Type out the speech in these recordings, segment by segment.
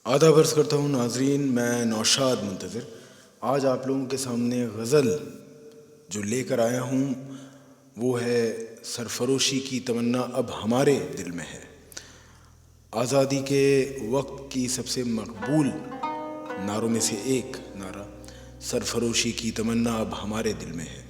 आदाब अर्ज़ करता हूँ नाजरीन, मैं नौशाद मुंतज़िर आज आप लोगों के सामने गज़ल जो लेकर आया हूँ वो है सरफरोशी की तमन्ना अब हमारे दिल में है। आज़ादी के वक्त की सबसे मकबूल नारों में से एक नारा सरफरोशी की तमन्ना अब हमारे दिल में है।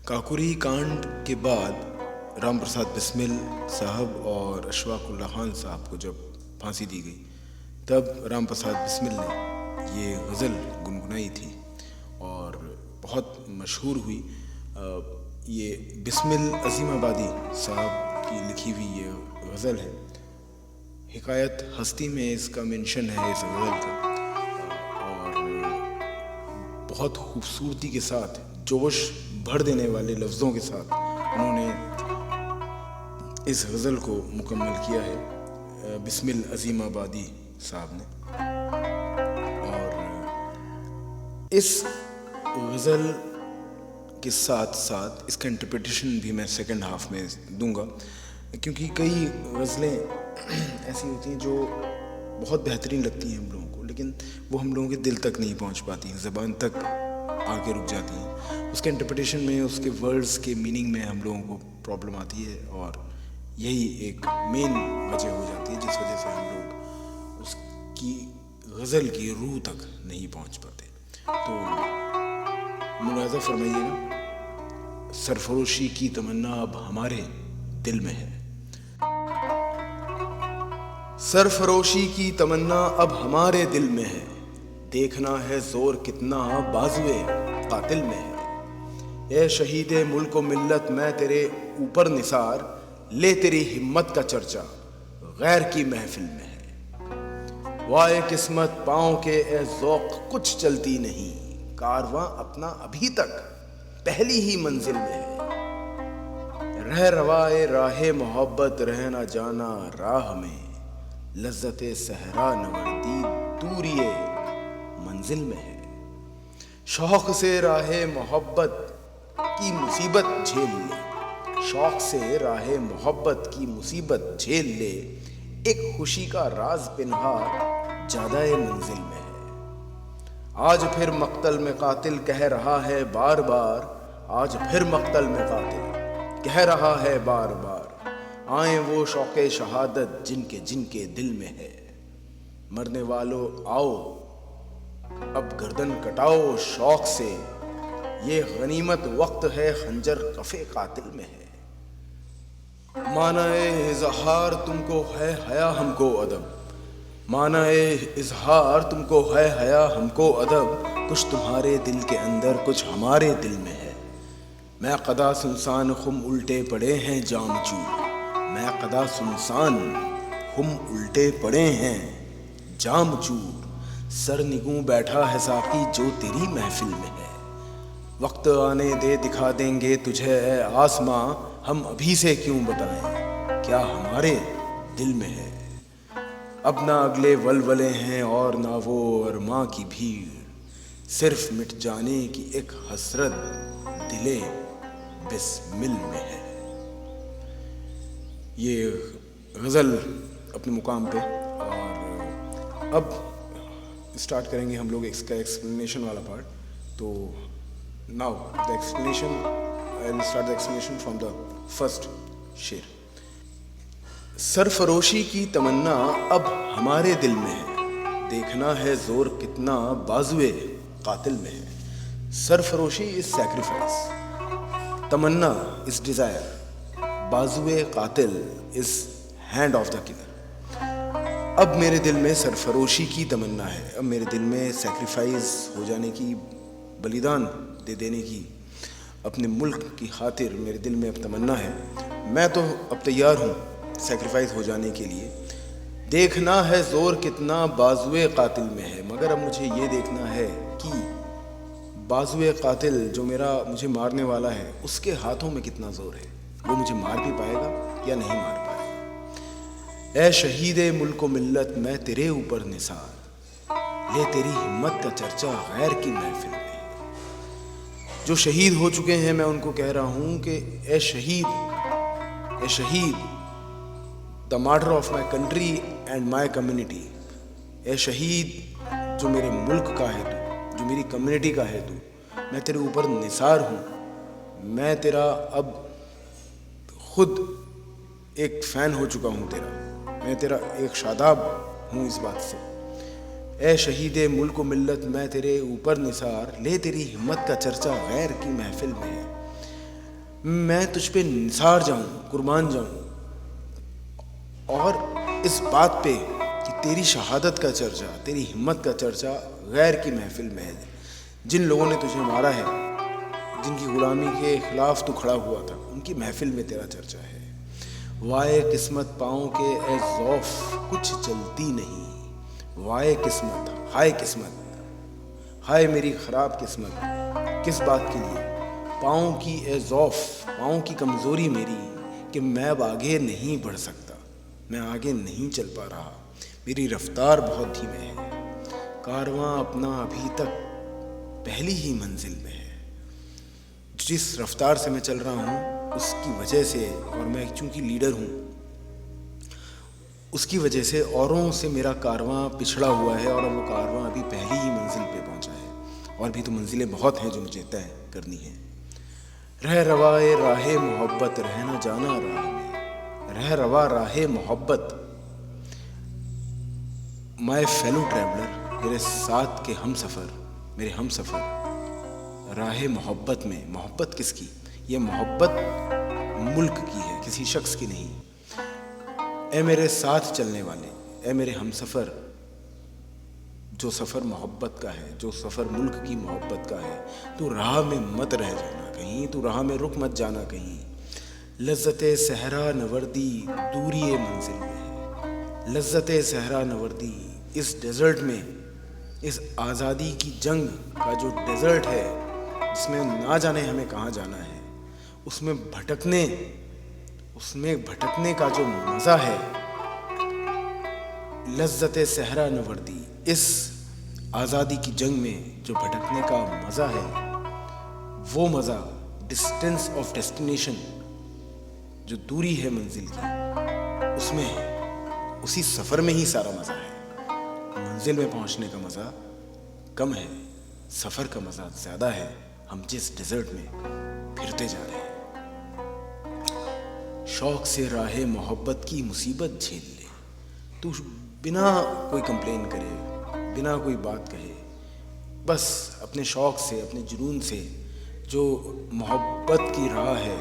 काकुरी कांड के बाद राम प्रसाद बिस्मिल साहब और अशफाकुल्लाह खान साहब को जब फांसी दी गई तब राम प्रसाद बिस्मिल ने ये गज़ल गुनगुनाई थी और बहुत मशहूर हुई। ये बिस्मिल अज़ीमाबादी साहब की लिखी हुई ये गज़ल है। हिकायत हस्ती में इसका मेंशन है इस गज़ल का और बहुत खूबसूरती के साथ जोश भर देने वाले लफ्ज़ों के साथ उन्होंने इस गज़ल को मुकम्मल किया है बिस्मिल अज़ीमाबादी साहब ने। और इस गज़ल के साथ साथ इसका इंटरप्रिटेशन भी मैं सेकंड हाफ में दूंगा, क्योंकि कई गज़लें ऐसी होती हैं जो बहुत बेहतरीन लगती हैं हम लोगों को, लेकिन वो हम लोगों के दिल तक नहीं पहुंच पाती, ज़बान तक आके रुक जाती हैं। उसके इंटरप्रिटेशन में, उसके वर्ड्स के मीनिंग में हम लोगों को प्रॉब्लम आती है और यही एक मेन वजह हो जाती है जिस वजह से हम लोग उसकी गज़ल की रूह तक नहीं पहुंच पाते। तो मुलाज़ा फरमाइएगा, सरफरोशी की तमन्ना अब हमारे दिल में है। सरफरोशी की तमन्ना अब हमारे दिल में है, देखना है जोर कितना बाजुए कातिल में है। ए शहीदे मुल्क व मिल्लत मैं तेरे ऊपर निसार, ले तेरी हिम्मत का चर्चा गैर की महफिल में है। वाए किस्मत पाँव के ए ज़ौक़ कुछ चलती नहीं, कारवां अपना अभी तक पहली ही मंजिल में है। रह रवाए राहे मोहब्बत रह ना जाना राह में, लज्जते सहरा नवर्दी दूरिए मंजिल में है। शौक़ से राहे मोहब्बत की मुसीबत झेल ले, शौक़ से राहे मोहब्बत की मुसीबत झेल ले, एक खुशी का राज पिन्हा ज़्यादा मंजिल में है। आज फिर मक्तल में कातिल कह रहा है बार बार, आज फिर मक्तल में कातिल कह रहा है बार बार, आए वो शौक़े शहादत जिनके जिनके दिल में है। मरने वालों आओ अब गर्दन कटाओ शौक़ से, ये गनीमत वक्त है खंजर कफ़े कातिल में है। माना ए इज़हार तुमको है हया हमको अदब, माना ए इज़हार तुमको है हया हमको अदब, कुछ तुम्हारे दिल के अंदर कुछ हमारे दिल में है। मैं कदा सुनसान खुम उल्टे पड़े हैं जाम चूर, मैं कदा सुनसान खुम उल्टे पड़े हैं जाम चूर, सर निगूं बैठा है साकी जो तेरी महफिल में है। वक्त आने दे दिखा देंगे तुझे ए आसमां, हम अभी से क्यों बताएं क्या हमारे दिल में है। अब ना अगले वलवले हैं और ना वो अरमा की भीड़, सिर्फ मिट जाने की एक हसरत दिले बिस्मिल में है। ये गज़ल अपने मुकाम पे। और अब स्टार्ट करेंगे हम लोग इसका एक्सप्लेनेशन वाला पार्ट। तो now the explanation, I will start the explanation from the first शेर। सरफरोशी की तमन्ना अब हमारे दिल में है, देखना है जोर कितना बाजुए कातिल में है। सरफरोशी इज सैक्रिफाइस, तमन्ना इज डिजायर, बाजुए कातिल is hand of the killer. अब मेरे दिल में सरफरोशी की तमन्ना है, अब मेरे दिल में सैक्रिफाइस हो जाने की, बलिदान दे देने की, अपने मुल्क की खातिर मेरे दिल में अब तमन्ना है। मैं तो अब तैयार हूँ सैक्रिफाइस हो जाने के लिए। देखना है जोर कितना बाजुए कातिल में है, मगर अब मुझे ये देखना है कि बाजुए कातिल जो मुझे मारने वाला है उसके हाथों में कितना जोर है, वो मुझे मार भी पाएगा या नहीं मार पाएगा। ए शहीदे मुल्क व मिल्लत मैं तेरे ऊपर निसार, ले तेरी हिम्मत का चर्चा गैर की महफिल में। जो शहीद हो चुके हैं मैं उनको कह रहा हूँ कि ए शहीद, the martyr of my country and my community, ए शहीद जो मेरे मुल्क का है तू, जो मेरी कम्युनिटी का है तू, मैं तेरे ऊपर निसार हूँ। मैं तेरा अब खुद एक फ़ैन हो चुका हूँ तेरा, मैं तेरा एक शादाब हूँ इस बात से। ए शहीद मुल्क मिल्लत मैं तेरे ऊपर निसार, ले तेरी हिम्मत का चर्चा गैर की महफिल में है। मैं तुझ पे निसार जाऊँ, कुर्बान जाऊँ, और इस बात पे कि तेरी शहादत का चर्चा, तेरी हिम्मत का चर्चा गैर की महफिल में है। जिन लोगों ने तुझे मारा है, जिनकी गुलामी के खिलाफ तू खड़ा हुआ था, उनकी महफिल में तेरा चर्चा है। वाए किस्मत पाँव के ए ज़ौफ़ कुछ चलती नहीं, वाए किस्मत, हाय किस्मत, हाय मेरी ख़राब किस्मत। किस बात के लिए? पाँव की ए ज़ौफ़, पाँव की कमज़ोरी मेरी कि मैं अब आगे नहीं बढ़ सकता, मैं आगे नहीं चल पा रहा, मेरी रफ्तार बहुत धीमे है। कारवां अपना अभी तक पहली ही मंजिल में है। जिस रफ्तार से मैं चल रहा हूँ उसकी वजह से, और मैं चूँकि लीडर हूँ, उसकी वजह से औरों से मेरा कारवां पिछड़ा हुआ है, और वो कारवां अभी पहली ही मंजिल पे पहुँचा है। और भी तो मंजिलें बहुत हैं जो मुझे तय करनी है। रह रवाए राहे मोहब्बत, रहना जाना राह में, रह रवा राहे मोहब्बत। माय फेलो ट्रैवलर, मेरे साथ के हम सफ़र, मेरे हम सफ़र राहे मोहब्बत में। मोहब्बत किसकी? ये मोहब्बत मुल्क की है, किसी शख्स की नहीं। ए मेरे साथ चलने वाले, ए मेरे हम सफ़र, जो सफ़र मोहब्बत का है, जो सफ़र मुल्क की मोहब्बत का है, तू राह में मत रह जाना कहीं, तू राह में रुक मत जाना कहीं। लज़्ज़ते सहरा नवर्दी दूरी मंजिल में है, लज़्ज़ते सहरा नवर्दी। इस डेज़र्ट में, इस आज़ादी की जंग का जो डेज़र्ट है, जिसमें ना जाने हमें कहाँ जाना है, उसमें भटकने का जो मज़ा है, लज़्ज़ते सहरा नवर्दी, इस आज़ादी की जंग में जो भटकने का मज़ा है, वो मज़ा डिस्टेंस ऑफ डेस्टिनेशन, जो दूरी है मंजिल की, उसमें है। उसी सफ़र में ही सारा मज़ा है। मंजिल में पहुंचने का मज़ा कम है, सफ़र का मज़ा ज़्यादा है। हम जिस डेज़र्ट में फिरते जा रहे हैं। शौक़ से राहे मोहब्बत की मुसीबत झेल ले, तू बिना कोई कंप्लेन करे, बिना कोई बात कहे, बस अपने शौक़ से, अपने जुनून से, जो मोहब्बत की राह है,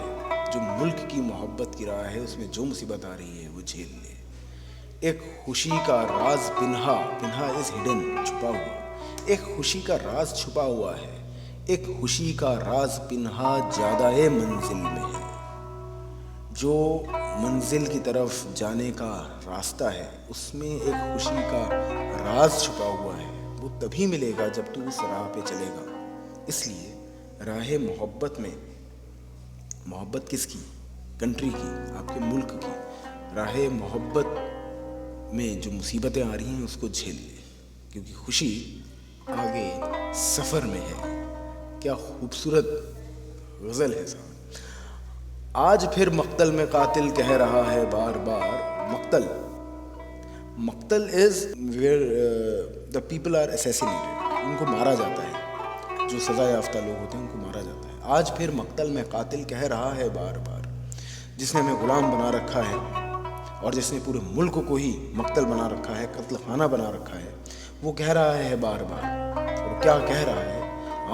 जो मुल्क की मोहब्बत की राह है, उसमें जो मुसीबत आ रही है वो झेल ले। एक खुशी का राज पिन्हा, पिन्हा इज़ हिडन, छुपा हुआ। एक खुशी का राज छुपा हुआ है, एक खुशी का राज पिन्हा ज़्यादा मंजिल में है। जो मंजिल की तरफ जाने का रास्ता है, उसमें एक खुशी का राज छुपा हुआ है। वो तभी मिलेगा जब तू उस राह पे चलेगा। इसलिए राह मोहब्बत में, मोहब्बत किसकी? कंट्री की, आपके मुल्क की। राह मोहब्बत में जो मुसीबतें आ रही हैं उसको झेल ले, क्योंकि खुशी आगे सफ़र में है। क्या खूबसूरत गज़ल है साहब। आज फिर मक्तल में कातिल कह रहा है बार बार। मक्तल is where the people are assassinated, उनको मारा जाता है। जो सज़ा याफ्ता लोग होते हैं उनको मारा जाता है। आज फिर मक्तल में कातिल कह रहा है बार बार, जिसने हमें ग़ुलाम बना रखा है और जिसने पूरे मुल्क को ही मक्तल बना रखा है, कत्ल खाना बना रखा है, वो कह रहा है बार बार। और क्या कह रहा है?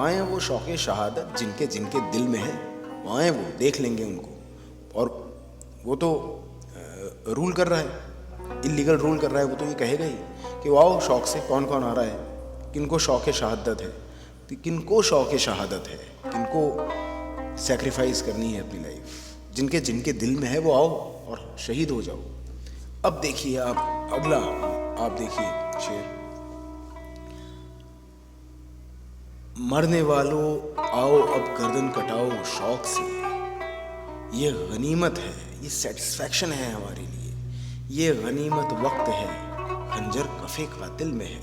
आए वो शौक़े शहादत जिनके जिनके दिल में है, आए वो देख लेंगे उनको। और वो तो रूल कर रहा है, इलीगल रूल कर रहा है। वो तो ये कहेगा ही कि वाओ शौक़ से कौन कौन आ रहा है, किनको शौक़े शहादत है, किनको शौक़े शहादत है, किनको सेक्रीफाइस करनी है अपनी लाइफ, जिनके जिनके दिल में है वो आओ और शहीद हो जाओ। अब देखिए आप अगला, आप देखिए शेर। मरने वालों आओ अब गर्दन कटाओ शौक़ से, ये गनीमत है, ये सेटिस्फैक्शन है हमारे लिए, ये गनीमत वक्त है, खंजर कफ़े कातिल में है।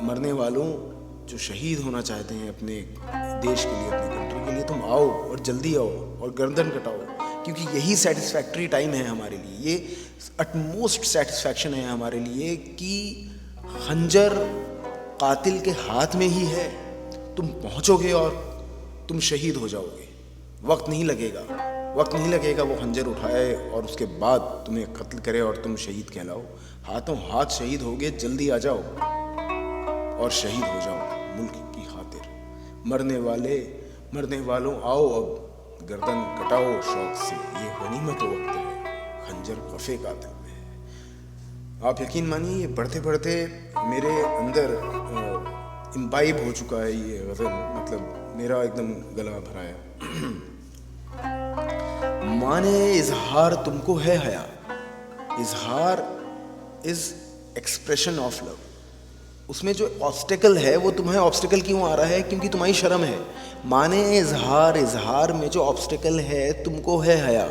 मरने वालों जो शहीद होना चाहते हैं अपने देश के लिए, अपने कंट्री के लिए, तुम आओ और जल्दी आओ और गर्दन कटाओ, क्योंकि यही सेटिस्फैक्टरी टाइम है हमारे लिए। ये अटमोस्ट सेटिस्फैक्शन है हमारे लिए कि खंजर कातिल के हाथ में ही है। तुम पहुंचोगे और तुम शहीद हो जाओगे। वक्त नहीं लगेगा वो खंजर उठाए और उसके बाद तुम्हें कत्ल करे और तुम शहीद कहलाओ। हाथों हाथ शहीद होगे, जल्दी आ जाओ और शहीद हो जाओ मुल्क की खातिर। मरने वालों आओ, अब गर्दन कटाओ शौक से, ये गनीमत वक्त है, खंजर कफे कातिल में है। आप यकीन मानिए, ये पढ़ते पढ़ते मेरे अंदर इम्बाइब हो चुका है ये गज़ल, मतलब मेरा एकदम गला भराया। माने इजहार तुमको है हया, इजहार इज एक्सप्रेशन ऑफ लव। उसमें जो ऑब्स्टेकल है वो तुम्हें ऑब्स्टेकल क्यों आ रहा है? क्योंकि तुम्हारी शर्म है। माने इजहार में जो ऑब्स्टेकल है तुमको है हया,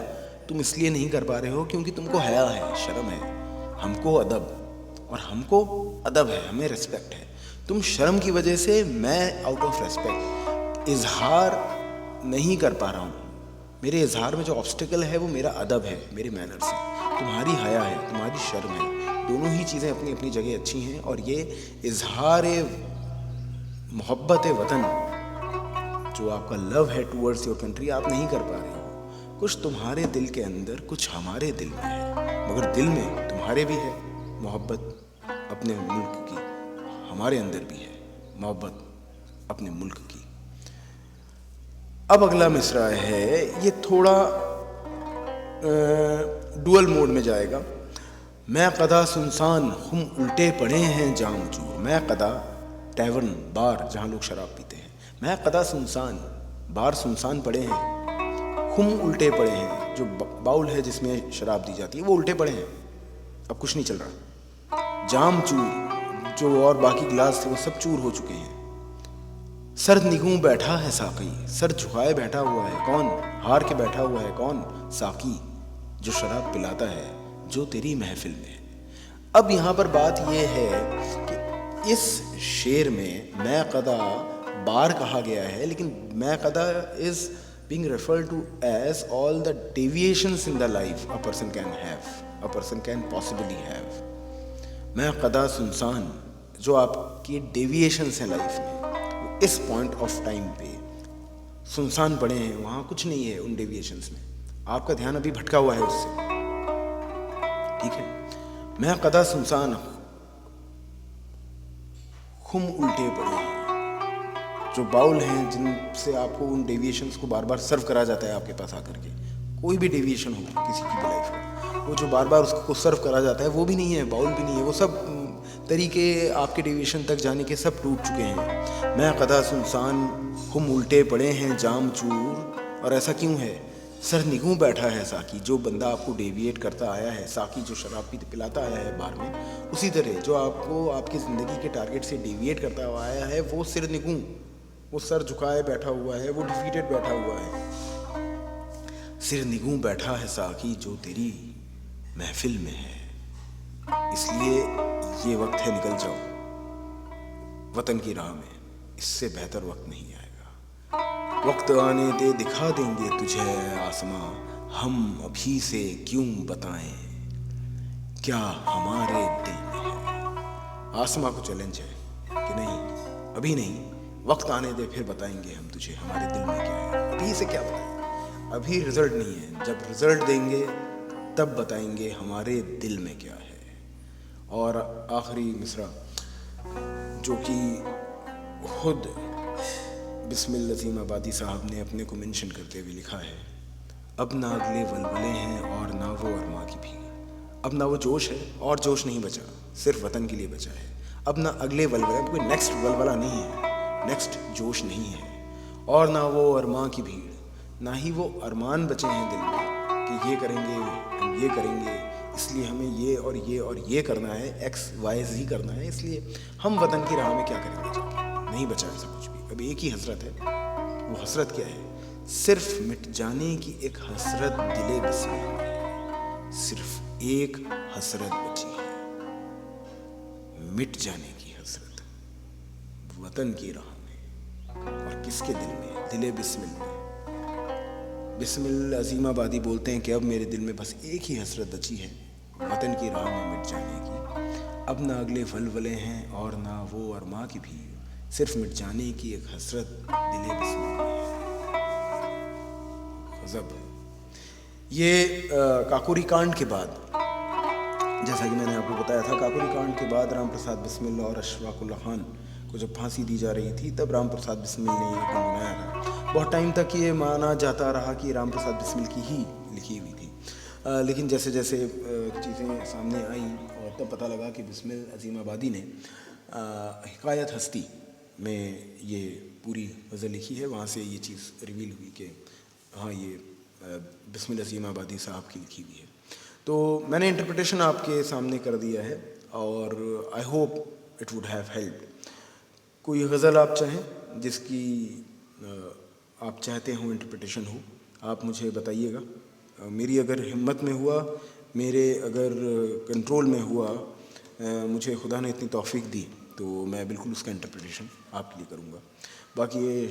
तुम इसलिए नहीं कर पा रहे हो क्योंकि तुमको हया है, शर्म है। हमको अदब है, हमें रिस्पेक्ट है। तुम शर्म की वजह से, मैं आउट ऑफ रिस्पेक्ट इजहार नहीं कर पा रहा हूँ। मेरे इजहार में जो ऑब्स्टेकल है वो मेरा अदब है, मेरे मैनर्स हैं। तुम्हारी हया है, तुम्हारी शर्म है। दोनों ही चीज़ें अपनी अपनी जगह अच्छी हैं और ये इजहार मोहब्बत वतन, जो आपका लव है टूवर्ड्स योर कंट्री, आप नहीं कर पा रहे हो। कुछ तुम्हारे दिल के अंदर, कुछ हमारे दिल में है, मगर दिल में तुम्हारे भी है मोहब्बत अपने मुल्क की, हमारे अंदर भी है मोहब्बत अपने मुल्क की। अब अगला मिसरा है, ये थोड़ा डुअल मोड में जाएगा। मैं कदा सुनसान हम उल्टे पड़े हैं जाम चूर। मैं कदा टैवर्न, बार जहाँ लोग शराब पीते हैं। मैं कदा सुनसान, बार सुनसान पड़े हैं, हम उल्टे पड़े हैं, जो बाउल है जिसमें शराब दी जाती है वो उल्टे पड़े हैं, अब कुछ नहीं चल रहा। जाम चूर, जो और बाकी गिलास थे वो सब चूर हो चुके हैं। सर निगूं बैठा है साकी, सर झुकाए बैठा हुआ है कौन? हार के बैठा हुआ है कौन? साकी, जो शराब पिलाता है, जो तेरी महफिल में। अब यहाँ पर बात यह है कि इस शेर में मैं कदा बार कहा गया है, लेकिन मैं कदा is being referred to as all the deviations in the life a person can have, a person can possibly have. मैं कदा सुनसान, जो आपकी डेविएशंस हैं लाइफ में, इस पॉइंट ऑफ टाइम पे सुनसान पड़े हैं, वहाँ कुछ नहीं है उन डेविएशंस में, आपका ध्यान अभी भटका हुआ है उससे, ठीक है। मैं कदा सुनसान खुम उल्टे पड़े हैं, जो बाउल हैं जिनसे आपको उन डेविएशंस को बार बार सर्व करा जाता है आपके पास आकर के। कोई भी डेविएशन हो किसी की भी लाइफ में, वो जो बार बार उसको सर्व करा जाता है वो भी नहीं है, बाउल भी नहीं है, वो सब तरीके आपके डेविएशन तक जाने के सब टूट चुके हैं। मैं कदा सुनसान हम उल्टे पड़े हैं जाम चूर। और ऐसा क्यों है? सर निगूं बैठा है साकी, जो बंदा आपको डेविएट करता आया है, साकी जो शराब पी पिलाता आया है बार में, उसी तरह जो आपको आपकी ज़िंदगी के टारगेट से डेविएट करता हुआ आया है, वो सिर निगूं, वो सर झुकाए बैठा हुआ है, वो डिफीटेड बैठा हुआ है। सिर निगूं बैठा है साकी, जो तेरी महफिल में है। इसलिए ये वक्त है, निकल जाओ वतन की राह में, इससे बेहतर वक्त नहीं आएगा। वक्त आने दे, दिखा देंगे तुझे आसमां, हम अभी से क्यों बताएं क्या हमारे दिल में है। आसमां को चैलेंज है कि नहीं, अभी नहीं, वक्त आने दे फिर बताएंगे हम तुझे हमारे दिल में क्या है। अभी से क्या बताएं, अभी रिजल्ट नहीं है, जब रिजल्ट देंगे तब बताएंगे हमारे दिल में क्या है। और आखिरी मिसरा जो कि खुद बिस्मिल अज़ीम आबादी साहब ने अपने को मेंशन करते हुए लिखा है, अब ना अगले वलवले हैं और ना वो अरमा की भी। अब ना वो जोश है और जोश नहीं बचा, सिर्फ वतन के लिए बचा है। अब ना अगले वलवले, अब कोई नेक्स्ट वलवला नहीं है, नेक्स्ट जोश नहीं है, और ना वो अरमा की भीड़, ना ही वो अरमान बचे हैं दिल में कि ये करेंगे, हम ये करेंगे, इसलिए हमें ये और ये और ये करना है, एक्स वाई जी करना है, इसलिए हम वतन की राह में क्या करेंगे जाके। नहीं बचा ऐसा कुछ भी। अब एक ही हसरत है, वो हसरत क्या है? सिर्फ मिट जाने की एक हसरत दिले बिस्मिल में, सिर्फ एक हसरत बची है, मिट जाने की हसरत वतन की राह में। और किसके दिल में? दिले बिस्मिल में। बिस्मिल अज़ीम आबादी बोलते हैं कि अब मेरे दिल में बस एक ही हसरत बची है, वतन की राह में मिट जाने की। अब ना अगले वलवले हैं और ना वो अरमा की भी, सिर्फ मिट जाने की एक हसरत दिले बिस्मिल में है। गज़ब है। ये काकोरी कांड के बाद, जैसा कि मैंने आपको बताया था, काकोरी कांड के बाद राम प्रसाद बिस्मिल और अशफाकुल्ला खान को जब फांसी दी जा रही थी, तब राम प्रसाद बिस्मिल ने ये गुनगुनाया था। बहुत टाइम तक ये माना जाता रहा कि राम प्रसाद बिस्मिल की ही लिखी हुई थी, लेकिन जैसे जैसे चीज़ें सामने आईं और तब पता लगा कि बिस्मिल अज़ीमाबादी ने हिकायत हस्ती में ये पूरी गज़ल लिखी है। वहाँ से ये चीज़ रिवील हुई कि हाँ, ये बिस्मिल अज़ीमाबादी साहब की लिखी हुई है। तो मैंने इंटरप्रिटेशन आपके सामने कर दिया है और I hope it would have help. कोई गज़ल आप चाहें जिसकी आप चाहते हो इंटरप्रिटेशन हो, आप मुझे बताइएगा। मेरी अगर हिम्मत में हुआ, मेरे अगर कंट्रोल में हुआ, मुझे खुदा ने इतनी तौफीक दी, तो मैं बिल्कुल उसका इंटरप्रिटेशन आपके लिए करूँगा। बाकी ये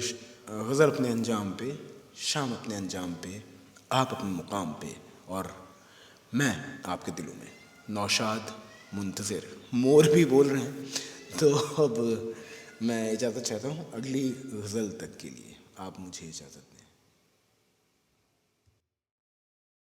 गज़ल अपने अंजाम पे, शाम अपने अंजाम पे, आप अपने मुकाम पे और मैं आपके दिलों में। नौशाद मुंतज़िर, मोर भी बोल रहे हैं। तो अब मैं इजाज़त चाहता हूँ अगली गज़ल तक के लिए। आप मुझे इजाज़त